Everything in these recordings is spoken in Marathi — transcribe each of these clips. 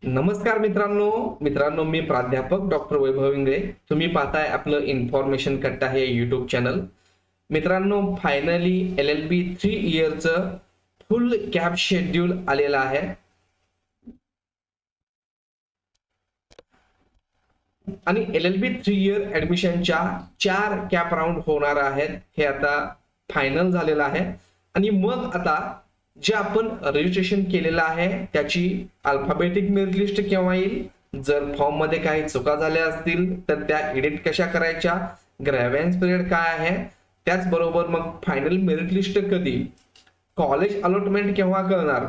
नमस्कार मित्रांनो मी प्राध्यापक डॉक्टर वैभव इंगळे. तुम्ही पाहताय आपलं इन्फॉर्मेशन कट्टा हे युट्यूब चॅनल. मित्रांनो, फायनली LLB 3 इयरचं फुल कॅप शेड्यूल आलेलं आहे आणि LLB 3 इयर ऍडमिशनच्या 4 कॅप राऊंड होणार आहेत. हे आता फायनल झालेलं आहे आणि मग आता जे आपण रजिस्ट्रेशन केलेलं आहे त्याची अल्फाबेटिक मेरिट लिस्ट केव्हा येईल, जर फॉर्म मध्ये काही चुका झाल्या असतील तर त्या एडिट कशा करायच्या, ग्रॅव्हन्स पिरियड काय आहे, त्याचबरोबर मग फायनल मेरिट लिस्ट कधी, कॉलेज अलॉटमेंट केव्हा करणार,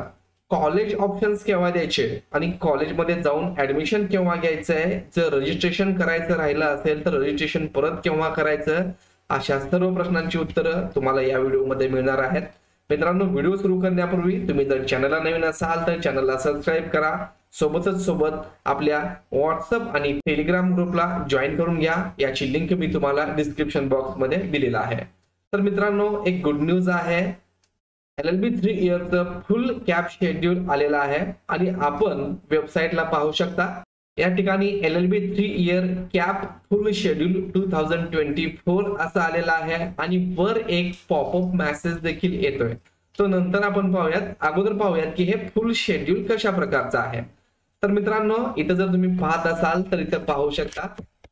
कॉलेज ऑप्शन्स केव्हा द्यायचे आणि कॉलेजमध्ये जाऊन ऍडमिशन केव्हा घ्यायचंय, जर रजिस्ट्रेशन करायचं राहिलं असेल तर रजिस्ट्रेशन परत केव्हा करायचं, अशा सर्व प्रश्नांची उत्तरं तुम्हाला या व्हिडिओमध्ये मिळणार आहेत. मित्रांनो, व्हिडिओ सुरू करण्यापूर्वी तुम्ही जर चॅनलला नवीन असाल तर चॅनलला सबस्क्राईब करा. सोबत आपल्या व्हॉट्सअप आणि टेलिग्राम ग्रुपला जॉईन करून घ्या. याची लिंक मी तुम्हाला डिस्क्रिप्शन बॉक्स मध्ये दिलेला आहे. तर मित्रांनो, एक गुड न्यूज आहे. LLB 3 इयरचं फुल कॅप शेड्यूल आलेला आहे आणि आपण वेबसाईटला पाहू शकता. या ठिकाणी LLB 3 इयर कॅप फुल शेड्यूल 2024 असं आलेला आहे आणि वर एक पॉपअप मेसेज देखील येतोय. तो नंतर आपण पाहूयात. अगोदर पाहूयात की हे फुल शेड्यूल कशा प्रकारचं आहे. तर मित्रांनो, इथं जर तुम्ही पाहत असाल तर इथं पाहू शकता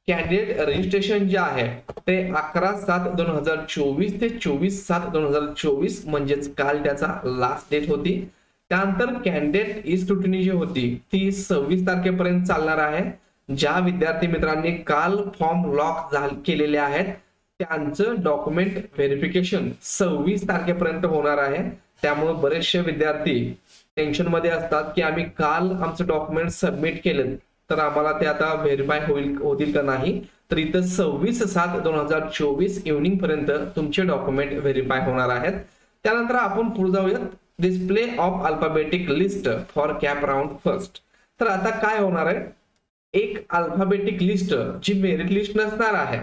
कॅन्डिडेट रजिस्ट्रेशन जे आहे ते 11/7/2024 ते 24/7/2024 म्हणजेच काल त्याचा लास्ट डेट होती. त्यानंतर कॅन्डिडेट ई स्क्रुटिनी जी होती ती 26 तारखेपर्यंत चालणार आहे. ज्या विद्यार्थी मित्रांनी काल फॉर्म लॉक केलेले आहेत त्यांचं डॉक्युमेंट व्हेरिफिकेशन 26 तारखेपर्यंत होणार आहे. त्यामुळे बरेचसे विद्यार्थी टेन्शन मध्ये असतात की आम्ही काल आमचं डॉक्युमेंट सबमिट केलं तर आम्हाला ते आता व्हेरीफाय होतील का नाही. तर इथं 26/7/2024 इव्हनिंग पर्यंत तुमचे डॉक्युमेंट व्हेरीफाय होणार आहेत. त्यानंतर आपण पुढे जाऊयात. Display of alphabetic list for cap round first. तर आता काय होणार आहे, एक अल्फाबेटिक लिस्ट जी मेरिट लिस्ट नसणार आहे.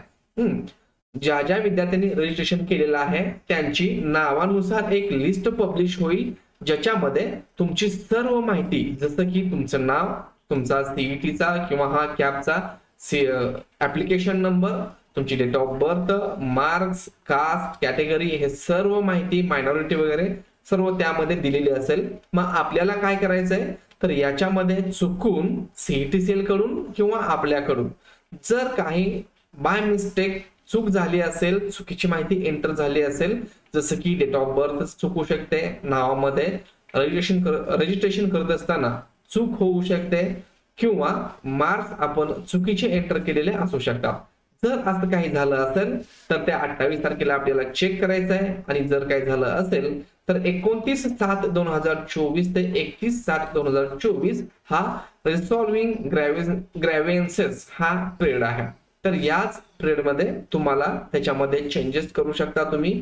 ज्या ज्या विद्यार्थ्यांनी रजिस्ट्रेशन केलेलं आहे त्यांची नावानुसार एक लिस्ट पब्लिश होईल ज्याच्यामध्ये तुमची सर्व माहिती, जसं की तुमचं नाव, तुमचा सीईटीचा किंवा हा कॅपचा ऍप्लिकेशन नंबर, तुमची date of birth, marks, caste, category, हे सर्व माहिती, मायनॉरिटी वगैरे सर्व त्यामध्ये दिलेली असेल. मग आपल्याला काय करायचंय तर याच्यामध्ये चुकून CETCL कडून किंवा आपल्याकडून जर काही बाय मिस्टेक चूक झाली असेल, चुकीची माहिती एंटर झाली असेल, जसं की डेट ऑफ बर्थ चुकू शकते, नावामध्ये रजिस्ट्रेशन करत असताना चूक होऊ शकते किंवा मार्क्स आपण चुकीचे एंटर केलेले असू शकतात. जर असं काही झालं असेल तर त्या 28 तारखेला आपल्याला चेक करायचं आहे आणि जर काही झालं असेल तर 29/7/2024 ते 31/7/2024 हा रिसॉल्विंग ग्रॅव्हन्सेस हा पिरियड आहे. तर याच पिरियड मध्ये तुम्हाला त्याच्यामध्ये चेंजेस करू शकता. तुम्ही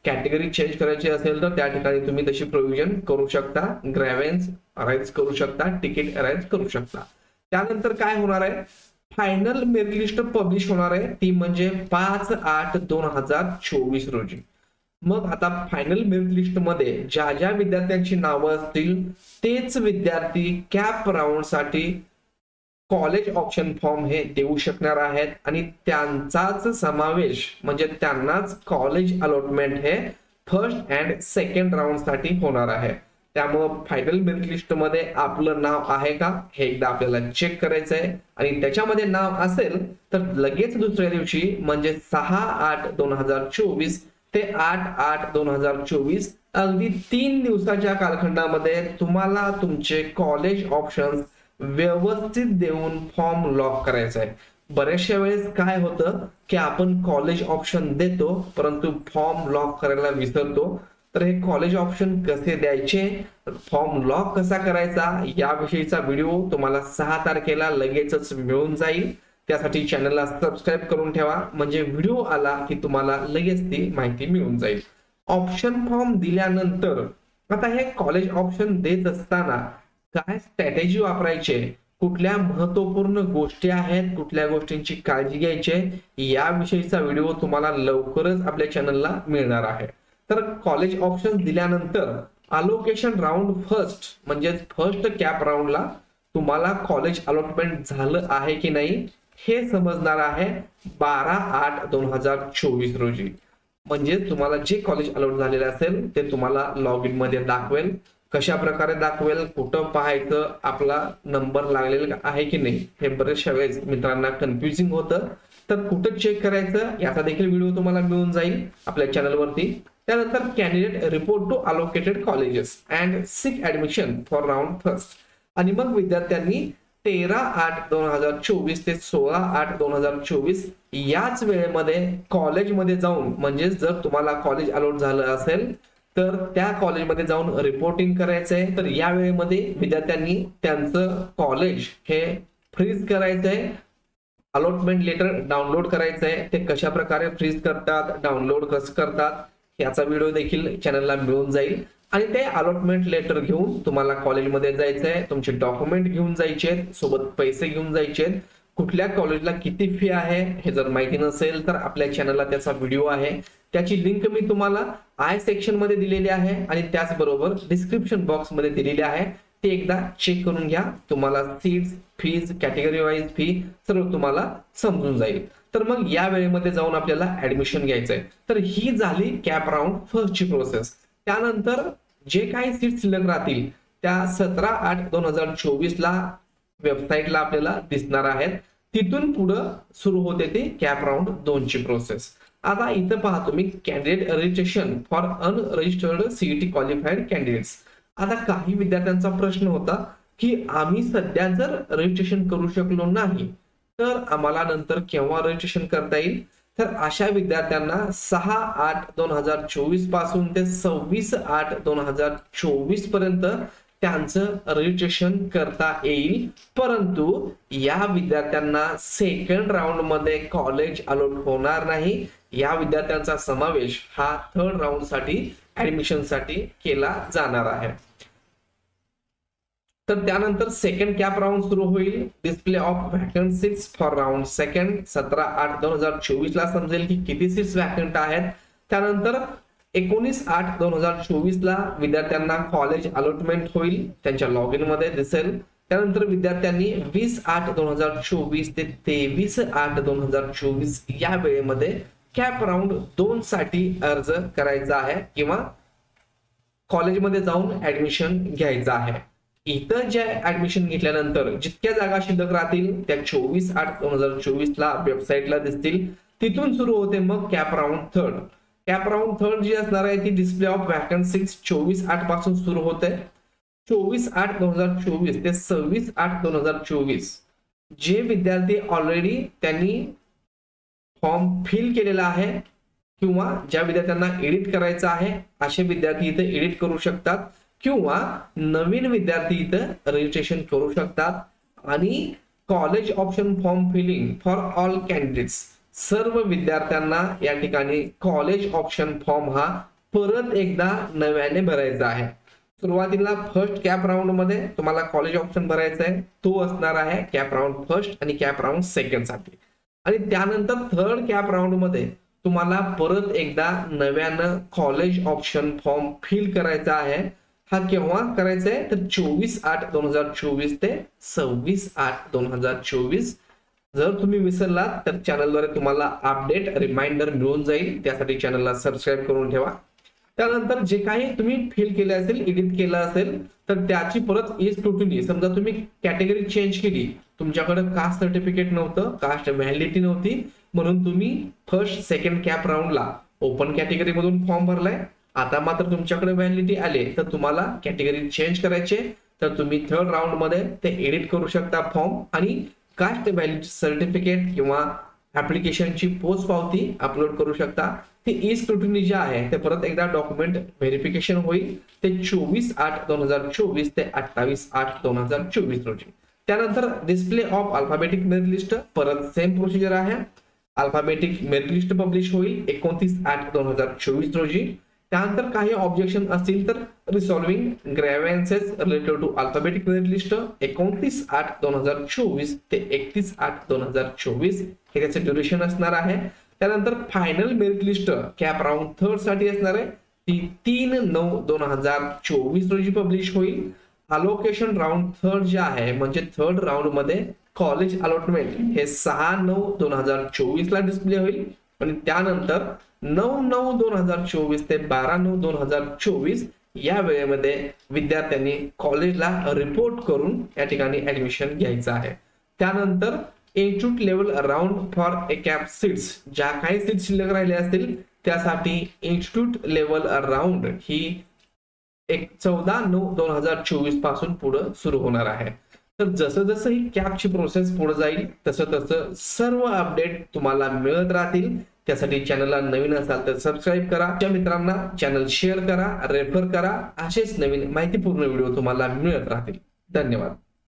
कॅटेगरी चेंज करायची असेल तर त्या ठिकाणी तुम्ही तशी प्रोव्हिजन करू शकता, ग्रॅव्हन्स अराइज करू शकता, तिकीट अराइज करू शकता. त्यानंतर काय होणार आहे, फायनल मेरिट लिस्ट पब्लिश होणार आहे, ती म्हणजे 5/8/2024 रोजी. मग आता फायनल मेरिट लिस्ट मध्ये ज्या ज्या विद्यार्थ्यांची नावं असतील तेच विद्यार्थी कॅप राऊंड साठी कॉलेज ऑप्शन फॉर्म हे देऊ शकणार आहेत आणि त्यांचाच समावेश म्हणजे त्यांनाच कॉलेज अलॉटमेंट हे फर्स्ट अँड सेकंड राऊंड साठी होणार आहे. त्यामुळं फायनल मेरिट लिस्ट मध्ये आपलं नाव आहे का हे एकदा आपल्याला चेक करायचं आहे आणि त्याच्यामध्ये नाव असेल तर लगेच दुसऱ्या दिवशी म्हणजे 6/8/2024 ते 8/8/2024 अगदी 3 दिवसाच्या कालखंडामध्ये तुम्हाला तुमचे कॉलेज ऑप्शन्स व्यवस्थित देऊन फॉर्म लॉक करायचा आहे. बऱ्याचशा वेळेस काय होतं की आपण कॉलेज ऑप्शन देतो परंतु फॉर्म लॉक करायला विसरतो. तर हे कॉलेज ऑप्शन कसे द्यायचे, फॉर्म लॉक कसा करायचा याविषयीचा व्हिडिओ तुम्हाला 6 तारखेला लगेचच मिळून जाईल. त्यासाठी चॅनलला सबस्क्राईब करून ठेवा म्हणजे व्हिडिओ आला की तुम्हाला लगेच ती माहिती मिळून जाईल. ऑप्शन फॉर्म दिल्यानंतर आता हे कॉलेज ऑप्शन देत असताना काय स्ट्रॅटेजी वापरायचे, कुठल्या महत्वपूर्ण गोष्टी आहेत, कुठल्या गोष्टींची काळजी घ्यायची याविषयीचा व्हिडिओ तुम्हाला लवकरच आपल्या चॅनलला मिळणार आहे. तर कॉलेज ऑप्शन दिल्यानंतर अलोकेशन राऊंड फर्स्ट म्हणजे फर्स्ट कॅप राऊंडला तुम्हाला कॉलेज अलॉटमेंट झालं आहे की नाही हे समजणार आहे 12/8/2024 रोजी. म्हणजे तुम्हाला जे कॉलेज अलॉट झालेलं असेल ते तुम्हाला लॉग इन मध्ये दाखवेल. कशा प्रकारे दाखवेल, कुठं पाहायचं, आपला नंबर लागलेला आहे की नाही हे बरेचशा वेळेस मित्रांना कन्फ्युजिंग होतं. तर कुठं चेक करायचं याचा देखील व्हिडिओ तुम्हाला मिळून जाईल आपल्या चॅनलवरती. त्यानंतर candidate report to allocated colleges and seek admission for round first. आणि मग विद्यार्थ्यांनी 13/8/2024 ते 16/8/2024 याच वेळेमध्ये कॉलेजमध्ये जाऊन, म्हणजे जर तुम्हाला कॉलेज अलॉट झालं असेल तर त्या कॉलेजमध्ये जाऊन रिपोर्टिंग करायचंय. तर या वेळेमध्ये विद्यार्थ्यांनी त्यांचं कॉलेज हे फ्रीज करायचंय. अलॉटमेंट लेटर डाउनलोड करायचंय. ते कशा प्रकारे फ्रीज करतात, डाउनलोड कसं करतात याचा व्हिडिओ देखील चॅनलला मिळून जाईल. आणि ते अलॉटमेंट लेटर घेऊन तुम्हाला कॉलेजमध्ये जायचंय. तुमचे डॉक्युमेंट घेऊन जायचे, सोबत पैसे घेऊन जायचे. कुठल्या कॉलेजला किती फी आहे हे जर माहिती नसेल तर आपल्या चॅनलला त्याचा व्हिडिओ आहे, त्याची लिंक मी तुम्हाला आय सेक्शन मध्ये दिलेली आहे आणि त्याचबरोबर डिस्क्रिप्शन बॉक्स मध्ये दिलेली आहे. ते एकदा चेक करून घ्या. तुम्हाला seats, fees, category wise fee सर्व तुम्हाला समजून जाईल. तर मग या वेळेमध्ये जाऊन आपल्याला ऍडमिशन घ्यायचंय. तर ही झाली कॅप राऊंड फर्स्टची प्रोसेस. त्यानंतर जे काही सीट शिल्लक राहतील त्या 17/8/2024 ला वेबसाईटला आपल्याला दिसणार आहेत. तिथून पुढं सुरू होते ती कॅप राऊंड 2 ची प्रोसेस. आता इथं पहा तुम्ही candidate registration for unregistered CET qualified candidates. आता काही विद्यार्थ्यांचा प्रश्न होता की आम्ही सध्या जर रजिस्ट्रेशन करू शकलो नाही तर आम्हाला नंतर केव्हा रजिस्ट्रेशन करता येईल. तर अशा विद्यार्थ्यांना 6/8/2024 पासून ते 26/8/2024 पर्यंत त्यांचं रजिस्ट्रेशन करता येईल. परंतु या विद्यार्थ्यांना सेकंड राऊंड मध्ये कॉलेज अलॉट होणार नाही. या विद्यार्थ्यांचा समावेश हा थर्ड राऊंड साठी ऍडमिशन साठी केला जाणार आहे. तर त्यानंतर सेकंड कॅप राऊंड सुरू होईल. Display of vacant seats for round second 17/8/2024 ला समजेल की किती सीट्स व्हॅकंट आहेत. त्यानंतर 19/8/2024 ला विद्यार्थ्यांना कॉलेज अलॉटमेंट होईल, त्यांच्या लॉग इन मध्ये दिसेल. त्यानंतर विद्यार्थ्यांनी 20/8/2024 ते 23/8/2024 या वेळेमध्ये कॅप राऊंड 2 साठी अर्ज करायचा आहे किंवा कॉलेजमध्ये जाऊन ऍडमिशन घ्यायचं आहे. इथं ज्या ऍडमिशन घेतल्यानंतर जितक्या जागा शिल्लक राहतील त्या 24/8/2024 ला वेबसाईटला दिसतील. तिथून सुरू होते मग CAP round third. CAP round third जी असणार आहे ती डिस्प्ले ऑफ व्हॅकंट सीट्स 24/8 पासून सुरू होते. 24/8/2024 ते 26/8/2024 जे विद्यार्थी ऑलरेडी त्यांनी फॉर्म फिल केलेला आहे किंवा ज्या विद्यार्थ्यांना एडिट करायचं आहे असे विद्यार्थी इथे एडिट करू शकतात किंवा नवीन विद्यार्थी इथं रजिस्ट्रेशन करू शकतात. आणि college option form filling for all candidates, सर्व विद्यार्थ्यांना या ठिकाणी कॉलेज ऑप्शन फॉर्म हा परत एकदा नव्याने भरायचा आहे. सुरुवातीला फर्स्ट कॅप राऊंड मध्ये तुम्हाला कॉलेज ऑप्शन भरायचा आहे, तो असणार आहे कॅप राऊंड फर्स्ट आणि कॅप राऊंड सेकंड साठी. आणि त्यानंतर थर्ड कॅप राऊंड मध्ये तुम्हाला परत एकदा नव्यानं कॉलेज ऑप्शन फॉर्म फिल करायचा आहे. हा केव्हा करायचा आहे तर 24/8/2024 ते 26/8/2024. जर तुम्ही विसरलात तर चॅनलद्वारे तुम्हाला अपडेट रिमाइंडर मिळून जाईल, त्यासाठी चॅनलला सबस्क्राईब करून ठेवा. त्यानंतर जे काही तुम्ही फिल केले असेल, एडिट केलं असेल तर त्याची परत स्क्रुटिनी, समजा तुम्ही कॅटेगरी चेंज केली, तुमच्याकडे कास्ट सर्टिफिकेट नव्हतं, कास्ट व्हॅलिडिटी नव्हती, म्हणून तुम्ही फर्स्ट सेकंड कॅप राऊंडला ओपन कॅटेगरी मधून फॉर्म भरलाय, आता मात्र तुमच्याकडे व्हॅलिडिटी आले तर तुम्हाला कॅटेगरी चेंज करायचे, तर तुम्ही थर्ड राऊंड मध्ये ते एडिट करू शकता फॉर्म आणि कास्ट व्हॅलिडिटी सर्टिफिकेट किंवा ऍप्लिकेशनची पोस्ट पावती अपलोड करू शकता. ती ई स्क्रुटिनी जी आहे ते परत एकदा डॉक्युमेंट व्हेरिफिकेशन होईल ते 24/8/2024 ते 28/8/2024 रोजी. त्यानंतर display of alphabetic merit list, परत सेम प्रोसिजर आहे. अल्फाबेटिक मेरिट लिस्ट पब्लिश होईल 29/8/2024 रोजी. त्यानंतर काही ऑब्जेक्शन असतील तर resolving grievances related to alphabetic merit list 29/8/2024 ते 31/8/2024 हे त्याचे ड्युरेशन असणार आहे. त्यानंतर final merit list CAP round third साठी असणार आहे, ती 3/9/2024 रोजी पब्लिश होईल. अलोकेशन राऊंड थर्ड जे आहे म्हणजे थर्ड राऊंड मध्ये कॉलेज अलॉटमेंट हे 6/9/2024 ला डिस्प्ले होईल आणि त्यानंतर 9/9/2024 ते 12/9/2024 या वेळेमध्ये विद्यार्थ्यांनी कॉलेजला रिपोर्ट करून या ठिकाणी ऍडमिशन घ्यायचं आहे. त्यानंतर institute level round for A cap seats, ज्या काही सीट शिल्लक राहिल्या असतील त्यासाठी इन्स्टिट्यूट लेवल राऊंड ही 14/9/2024 पासून पुढे सुरू होणार आहे. तर जसं जसं ही कॅपची प्रोसेस पुढे जाईल तसं तसं सर्व अपडेट तुम्हाला मिळत राहतील. त्यासाठी चॅनलला नवीन असाल तर सबस्क्राईब करा, तुमच्या मित्रांना चॅनल शेअर करा, रेफर करा. असेच नवीन माहितीपूर्ण व्हिडिओ तुम्हाला मिळत राहतील. धन्यवाद.